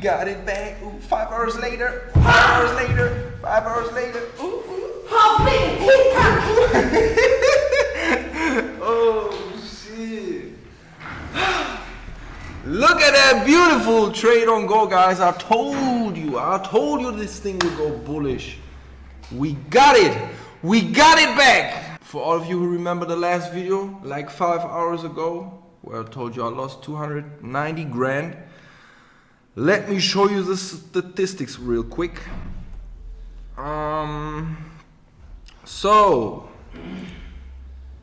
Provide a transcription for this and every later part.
got it back. Ooh, 5 hours later. 5 hours later. 5 hours later. Ooh, ooh. Oh shit. Look at that beautiful trade on gold, guys. I told you this thing would go bullish. We got it. We got it back. For all of you who remember the last video, like 5 hours ago, where I told you I lost 290 grand. Let me show you the statistics real quick. So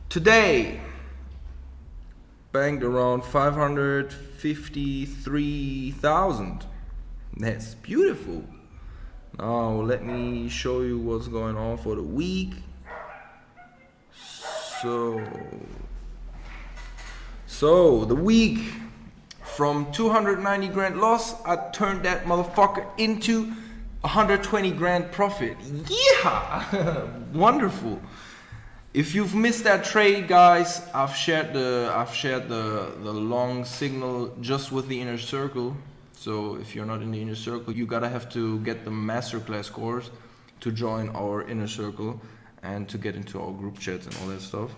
today banked around 553,000. That's beautiful. Now let me show you what's going on for the week. So the week, from 290 grand loss, I turned that motherfucker into 120 grand profit. Yeah, wonderful. If you've missed that trade, guys, I've shared the long signal just with the inner circle. So if you're not in the inner circle, you gotta have to get the masterclass course to join our inner circle and to get into our group chats and all that stuff.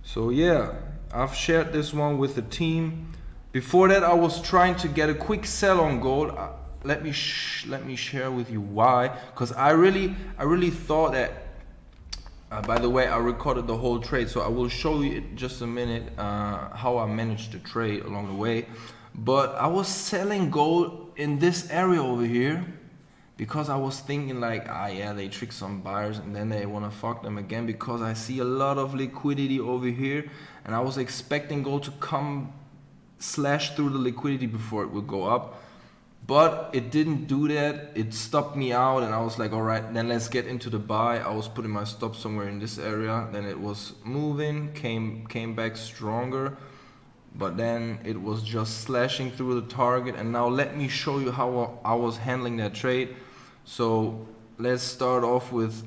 So yeah, I've shared this one with the team. Before that, I was trying to get a quick sell on gold. Let me share with you why. Because I really thought that. By the way, I recorded the whole trade, so I will show you in just a minute how I managed the trade along the way. But I was selling gold in this area over here because I was thinking like, yeah, they trick some buyers and then they want to fuck them again, because I see a lot of liquidity over here, and I was expecting gold to come slash through the liquidity before it would go up. But it didn't do that. It stopped me out, and I was like, all right, then let's get into the buy. I was putting my stop somewhere in this area. Then it was moving, came back stronger, but then it was just slashing through the target. And now let me show you how I was handling that trade. So let's start off with,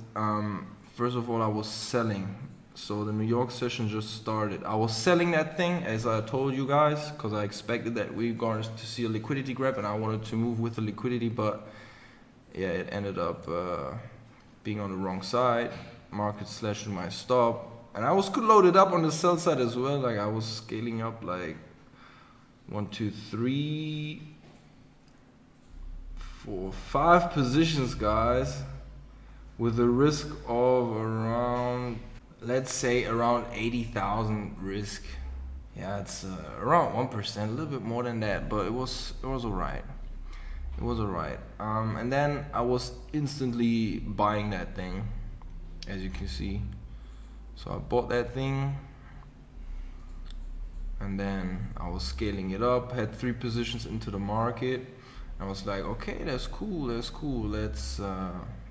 first of all, I was selling. So the New York session just started. I was selling that thing, as I told you guys, because I expected that we're going to see a liquidity grab, and I wanted to move with the liquidity, but yeah, it ended up being on the wrong side. Market slashed my stop, and I was loaded up on the sell side as well. Like I was scaling up like 1, 2, 3, 4, 5 positions, guys, with a risk of around, let's say around 80,000 risk. Yeah, it's around 1%, a little bit more than that, but it was alright. It was alright. And then I was instantly buying that thing, as you can see. So I bought that thing, and then I was scaling it up. Had 3 positions into the market. I was like, okay, that's cool. Let's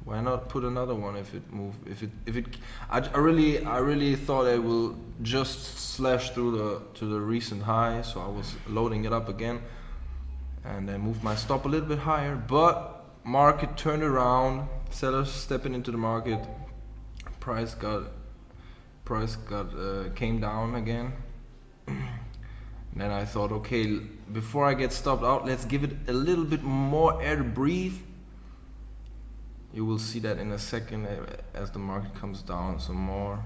why not put another one if it move? I really thought it will just slash through to the recent high, so I was loading it up again, and then moved my stop a little bit higher. But market turned around, sellers stepping into the market, price came down again. And then I thought, okay, before I get stopped out, let's give it a little bit more air to breathe. You will see that in a second as the market comes down some more.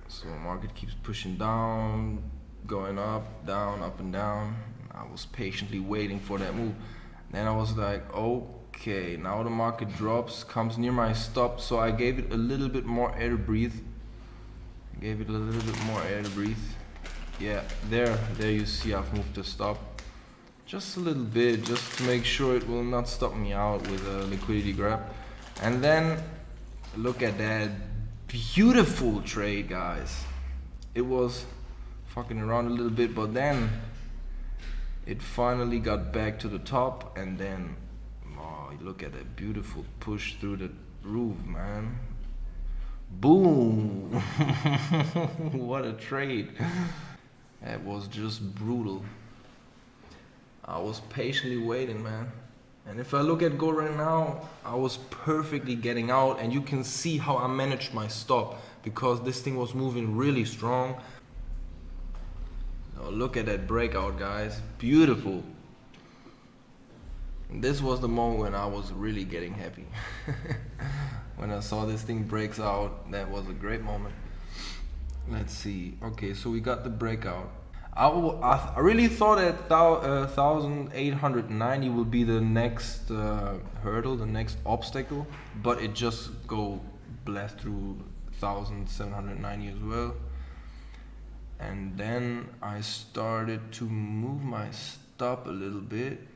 So the market keeps pushing down, going up, down, up and down. I was patiently waiting for that move. Then I was like, okay, now the market drops, comes near my stop, so I gave it a little bit more air to breathe. Yeah, there you see I've moved the stop. Just a little bit, just to make sure it will not stop me out with a liquidity grab. And then look at that beautiful trade, guys. It was fucking around a little bit, but then it finally got back to the top, and then look at that beautiful push through the roof, man. Boom. What a trade. That was just brutal. I was patiently waiting, man. And if I look at gold right now, I was perfectly getting out, and you can see how I managed my stop, because this thing was moving really strong. Oh, look at that breakout, guys. Beautiful. This was the moment when I was really getting happy. When I saw this thing breaks out, that was a great moment. Let's see. Okay, so we got the breakout. I really thought that 1890 will be the next hurdle, the next obstacle, but it just go blast through 1790 as well. And then I started to move my stop a little bit.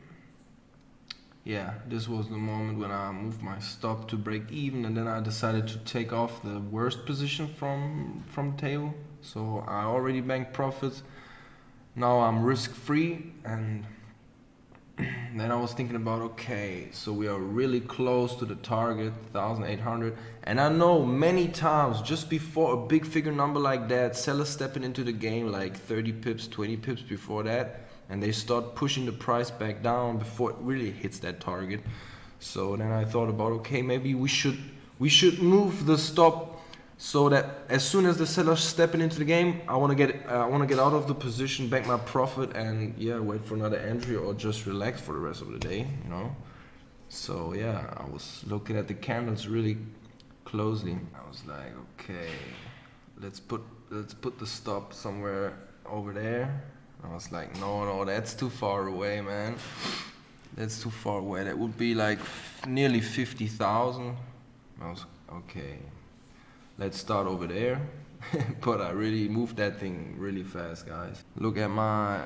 Yeah, this was the moment when I moved my stop to break even, and then I decided to take off the worst position from table. So I already banked profits. Now I'm risk free, and then I was thinking about, okay, so we are really close to the target, 1800, and I know many times just before a big figure number like that, sellers stepping into the game like 30 pips, 20 pips before that, and they start pushing the price back down before it really hits that target. So then I thought about, okay, maybe we should move the stop so that as soon as the seller's stepping into the game, I want to get out of the position, bank my profit, and yeah, wait for another entry or just relax for the rest of the day, you know. So yeah, I was looking at the candles really closely. I was like, okay, let's put the stop somewhere over there. I was like, no, that's too far away, man. That's too far away. That would be like nearly 50,000. I was okay. Let's start over there. But I really moved that thing really fast, guys. Look at my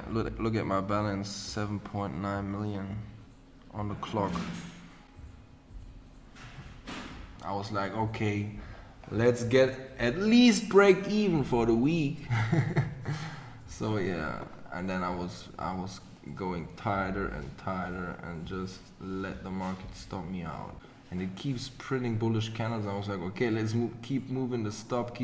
balance, 7.9 million on the clock. I was like, okay, let's get at least break even for the week. So yeah, and then I was going tighter and tighter and just let the market stop me out. And it keeps printing bullish candles. I was like, okay, let's keep moving the stop.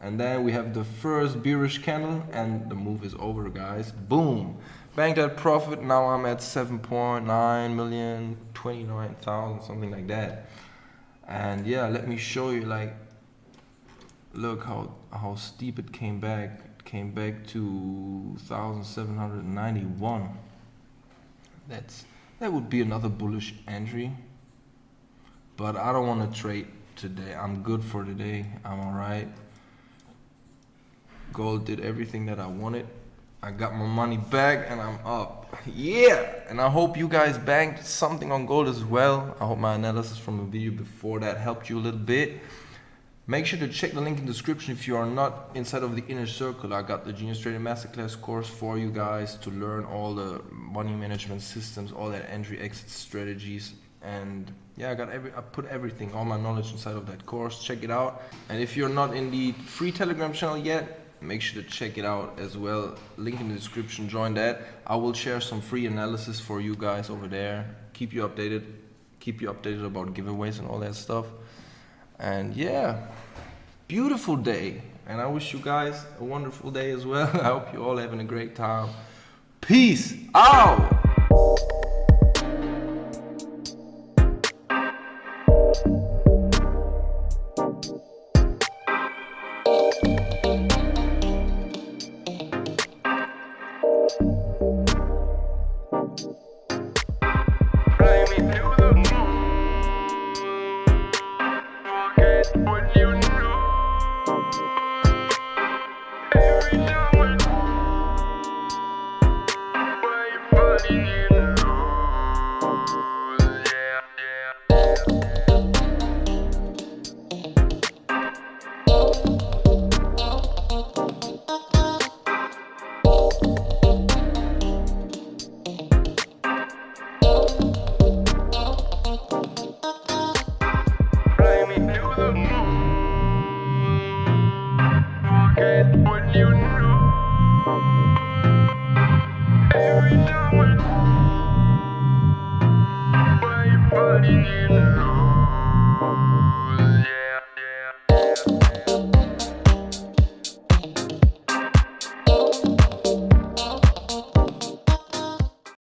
And then we have the first bearish candle, and the move is over, guys. Boom, bank that profit. Now I'm at 7.9 million, 29,000, something like that. And yeah, let me show you, like, look how steep it came back. It came back to 1,791. That would be another bullish entry. But I don't want to trade today. I'm good for today. I'm alright. Gold did everything that I wanted. I got my money back and I'm up. Yeah! And I hope you guys banked something on gold as well. I hope my analysis from the video before that helped you a little bit. Make sure to check the link in the description if you are not inside of the inner circle. I got the Genius Trading Masterclass course for you guys to learn all the money management systems, all that entry exit strategies. And yeah, I put everything, all my knowledge inside of that course. Check it out. And if you're not in the free Telegram channel yet, make sure to check it out as well. Link in the description, join that. I will share some free analysis for you guys over there. Keep you updated about giveaways and all that stuff. And yeah, beautiful day. And I wish you guys a wonderful day as well. I hope you all having a great time. Peace out. Every now and then,